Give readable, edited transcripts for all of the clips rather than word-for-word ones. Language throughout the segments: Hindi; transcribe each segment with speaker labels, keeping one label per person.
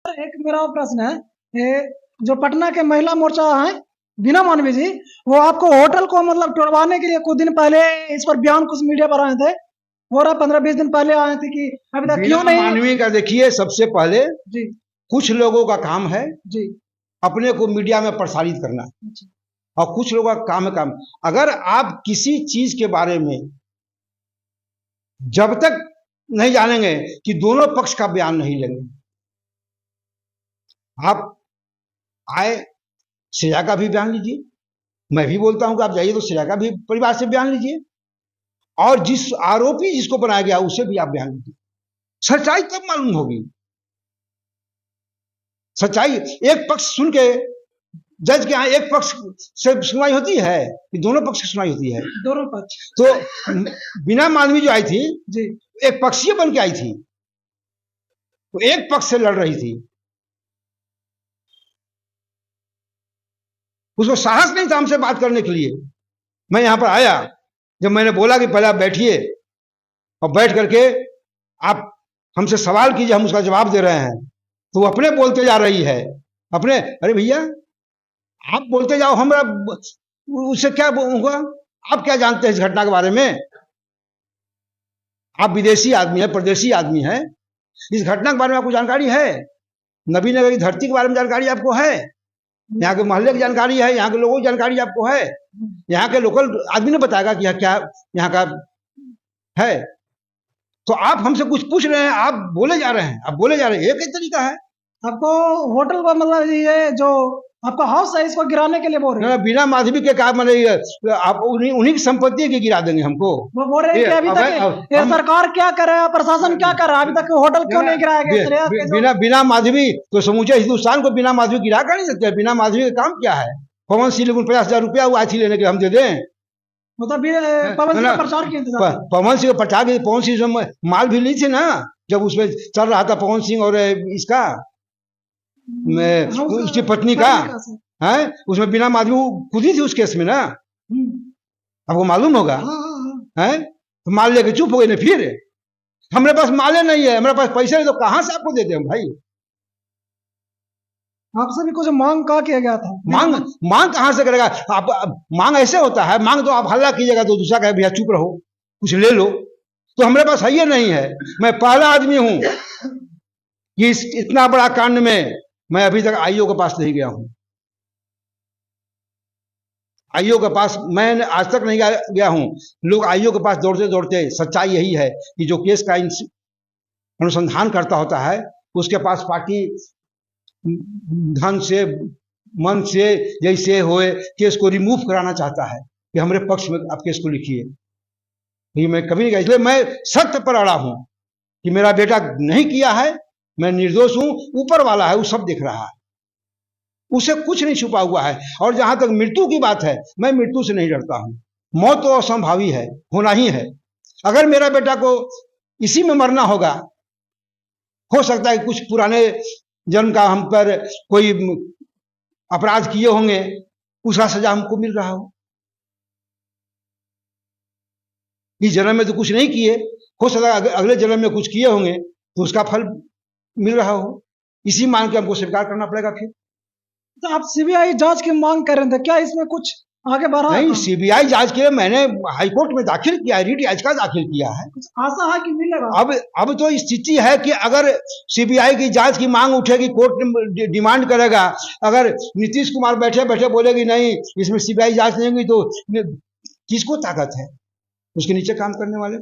Speaker 1: एक मेरा प्रश्न है, ये जो पटना के महिला मोर्चा है बीना मानवी जी, वो आपको होटल को मतलब तोड़वाने के लिए कुछ दिन पहले इस पर बयान कुछ मीडिया पर आए थे, हो रहा 15-20 दिन पहले आए थे कि अभी तक
Speaker 2: बिना
Speaker 1: क्यों नहीं।
Speaker 2: मानवीय का देखिए, सबसे पहले
Speaker 1: जी
Speaker 2: कुछ लोगों का काम है
Speaker 1: जी
Speaker 2: अपने को मीडिया में प्रसारित करना,
Speaker 1: अच्छा,
Speaker 2: और कुछ लोगों का काम है काम। अगर आप किसी चीज के बारे में जब तक नहीं जानेंगे कि दोनों पक्ष का बयान नहीं लेंगे, आप आए श्रेया का भी बयान लीजिए, मैं भी बोलता हूं कि आप जाइए तो श्रेया का भी परिवार से बयान लीजिए, और जिस आरोपी जिसको बनाया गया उसे भी आप बयान लीजिए। सच्चाई तब मालूम होगी। सच्चाई एक पक्ष सुन के, जज के यहाँ एक पक्ष से सुनवाई होती है कि दोनों पक्ष की सुनवाई होती है?
Speaker 1: दोनों पक्ष।
Speaker 2: तो बिना मानवी जो आई थी,
Speaker 1: जी
Speaker 2: एक पक्षीय बन के आई थी, तो एक पक्ष से लड़ रही थी, उसको साहस नहीं था हमसे बात करने के लिए। मैं यहां पर आया, जब मैंने बोला कि पहले आप बैठिए और बैठ करके आप हमसे सवाल कीजिए, हम उसका जवाब दे रहे हैं, तो वो अपने बोलते जा रही है अपने। अरे भैया, आप बोलते जाओ, हमरा उससे क्या होगा? आप क्या जानते हैं इस घटना के बारे में? आप विदेशी आदमी है, परदेशी आदमी है, इस घटना के बारे में आपको जानकारी है? नबी नगर की धरती के बारे में जानकारी आपको है? यहाँ के मोहल्ले की जानकारी है? यहाँ के लोगों की जानकारी आपको है? यहाँ के लोकल आदमी ने बताएगा कि क्या यहाँ का है? तो आप हमसे कुछ पूछ रहे हैं, आप बोले जा रहे हैं, आप बोले जा रहे हैं, एक ही तरीका है।
Speaker 1: आपको होटल पर मतलब ये जो आपका हाउस है इसको गिराने के लिए बोल रहे हैं?
Speaker 2: बिना माधवी के काम मतलब आप उन्हीं की संपत्ति की गिरा देंगे हमको?
Speaker 1: वो बोल रहे हैं कि अभी तक ये सरकार क्या कर रहा है, प्रशासन क्या कर रहा है, अभी तक होटल क्यों नहीं गिराया गया?
Speaker 2: बिना माधवी तो समूचे हिंदुस्तान को बिना माधवी गिरा कर नहीं सकते। बिना माधवी का काम क्या है? पवन सिंह 50,000 रुपया वो आई थी लेने के, हम दे दें?
Speaker 1: मतलब पवन सिंह का प्रचार के इंतजार।
Speaker 2: पवन सिंह का प्रचार के, पवन सिंह माल भी ली थी ना जब उसमें चल रहा था, पवन सिंह और इसका उसकी पत्नी का है, उसमें बिना माधवी खुद ही थी उस केस में ना, आपको मालूम होगा है? तो माल लेके चुप हो गए ना। फिर हमारे पास माले नहीं है, हमारे पास पैसे नहीं, तो कहां से आपको देते हम भाई?
Speaker 1: आपसे भी कुछ मांग का किया गया था?
Speaker 2: मांग कहां से करेगा आप? मांग ऐसे होता है, मांग तो आप हल्ला कीजिएगा तो दूसरा कहे भैया चुप रहो, कुछ ले लो। तो हमारे पास है ये नहीं है। मैं पहला आदमी हूं कि इतना बड़ा कांड में मैं अभी तक आईओ के पास नहीं गया हूं। आईओ के पास मैं आज तक नहीं गया हूं। लोग आईओ के पास दौड़ते दौड़ते, सच्चाई यही है कि जो केस का अनुसंधान करता होता है, उसके पास पार्टी धन से, मन से, जैसे होए केस को रिमूव कराना चाहता है कि हमारे पक्ष में आप केस को लिखिए। ये मैं कभी नहीं कहा, इसलिए मैं सत्य पर अड़ा हूं कि मेरा बेटा नहीं किया है, मैं निर्दोष हूं। ऊपर वाला है, वो सब देख रहा है, उसे कुछ नहीं छुपा हुआ है। और जहां तक मृत्यु की बात है, मैं मृत्यु से नहीं डरता हूं। मौत तो असंभावी है, होना ही है। अगर मेरा बेटा को इसी में मरना होगा, हो सकता है कुछ पुराने जन्म का हम पर कोई अपराध किए होंगे, उसका सजा हमको मिल रहा हो। इस जन्म में तो कुछ नहीं किए, हो सकता है अगले जन्म में कुछ किए होंगे तो उसका फल मिल रहा हो। इसी मान के हमको स्वीकार करना पड़ेगा। फिर
Speaker 1: तो आप सीबीआई जांच की मांग कर रहे थे, क्या इसमें कुछ आगे बढ़ा?
Speaker 2: नहीं, सीबीआई जांच के लिए मैंने हाईकोर्ट में दाखिल किया है, रिट याचिका दाखिल किया है।
Speaker 1: कुछ आशा है कि मिलेगा?
Speaker 2: अब तो स्थिति है कि अगर सीबीआई की जांच की मांग उठेगी, कोर्ट डिमांड करेगा, अगर नीतीश कुमार बैठे बैठे बोलेगी नहीं इसमें सीबीआई जांच नहीं होगी, तो किसको ताकत है? उसके नीचे काम करने वाले।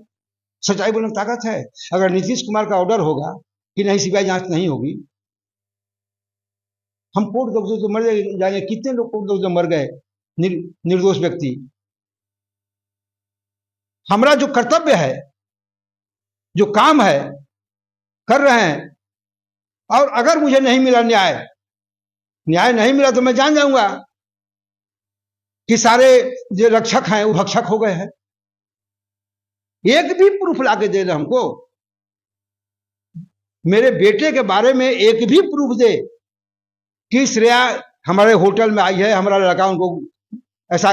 Speaker 2: सच्चाई बोलने में ताकत है। अगर नीतीश कुमार का ऑर्डर होगा कि नहीं सीबीआई जांच नहीं होगी, हम कोर्ट दफ्तर से मर जाएंगे। कितने लोग कोर्ट दफ्तर मर गए, निर्दोष व्यक्ति। हमारा जो कर्तव्य है, जो काम है, कर रहे हैं। और अगर मुझे नहीं मिला न्याय नहीं मिला तो मैं जान जाऊंगा कि सारे जो रक्षक हैं वो भक्षक हो गए हैं। एक भी प्रूफ लाके दे दे हमको, मेरे बेटे के बारे में एक भी प्रूफ दे कि श्रेया हमारे होटल में आई है, हमारा लड़का उनको ऐसा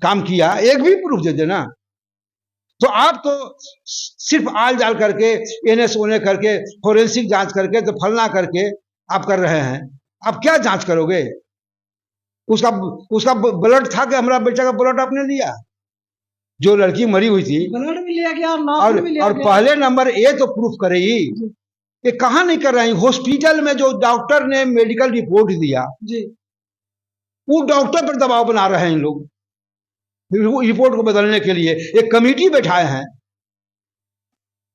Speaker 2: काम किया, एक भी प्रूफ दे देना। तो आप तो सिर्फ आल जाल करके, एनएस ओने करके, फोरेंसिक जांच करके, तो फलना करके आप कर रहे हैं, आप क्या जांच करोगे? उसका उसका ब्लड था कि हमारा बेटा का ब्लड आपने लिया? जो लड़की मरी हुई थी,
Speaker 1: ब्लड भी लिया गया और
Speaker 2: और
Speaker 1: नाखून भी लिया
Speaker 2: और
Speaker 1: गया।
Speaker 2: पहले नंबर ये तो प्रूफ करे ही, ये कहाँ नहीं कर रहे हैं? हॉस्पिटल में जो डॉक्टर ने मेडिकल रिपोर्ट दिया,
Speaker 1: जी
Speaker 2: वो डॉक्टर पर दबाव बना रहे हैं इन लोग रिपोर्ट को बदलने के लिए। एक कमेटी बैठाए हैं,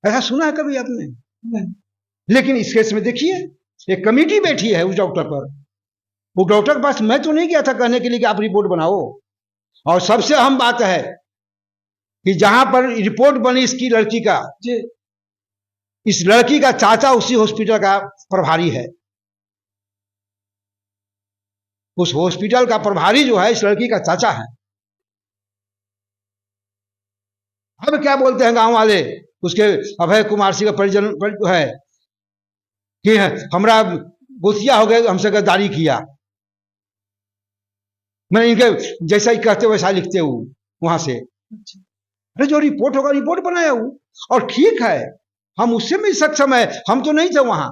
Speaker 2: ऐसा सुना है कभी आपने?
Speaker 1: नहीं।
Speaker 2: लेकिन इस केस में देखिए, एक कमेटी बैठी है उस डॉक्टर पर। वो डॉक्टर के पास मैं तो नहीं गया था कहने के लिए कि आप रिपोर्ट बनाओ। और सबसे अहम बात है कि जहां पर रिपोर्ट बनी इसकी लड़की का,
Speaker 1: जी
Speaker 2: इस लड़की का चाचा उसी हॉस्पिटल का प्रभारी है। उस हॉस्पिटल का प्रभारी जो है इस लड़की का चाचा है। अब क्या बोलते हैं गांव वाले, उसके अभय कुमार सिंह का परिजन जो है कि हमरा गुस्सिया हो गए, हमसे गद्दारी किया। मैं इनके जैसा ही कहते वैसा लिखते हूँ वहां से।
Speaker 1: अच्छा
Speaker 2: अरे जो रिपोर्ट होगा रिपोर्ट बनाया हूँ, और ठीक है, हम उससे भी सक्षम है, हम तो नहीं थे वहां।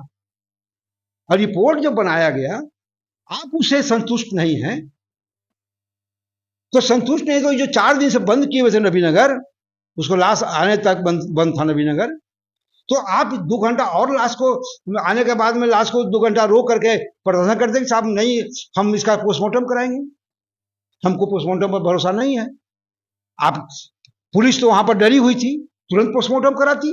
Speaker 2: और रिपोर्ट जो बनाया गया, आप उससे संतुष्ट नहीं हैं, तो संतुष्ट नहीं तो जो 4 दिन से बंद किए हुए थे नबीनगर, उसको लाश आने तक बंद था नबीनगर, तो आप 2 घंटा और लाश को आने के बाद में लाश को 2 घंटा रोक करके प्रदर्शन करते कि साहब नहीं, हम इसका पोस्टमार्टम कराएंगे, हमको पोस्टमार्टम पर भरोसा नहीं है। आप पुलिस तो वहां पर डरी हुई थी, तुरंत पोस्टमार्टम कराती।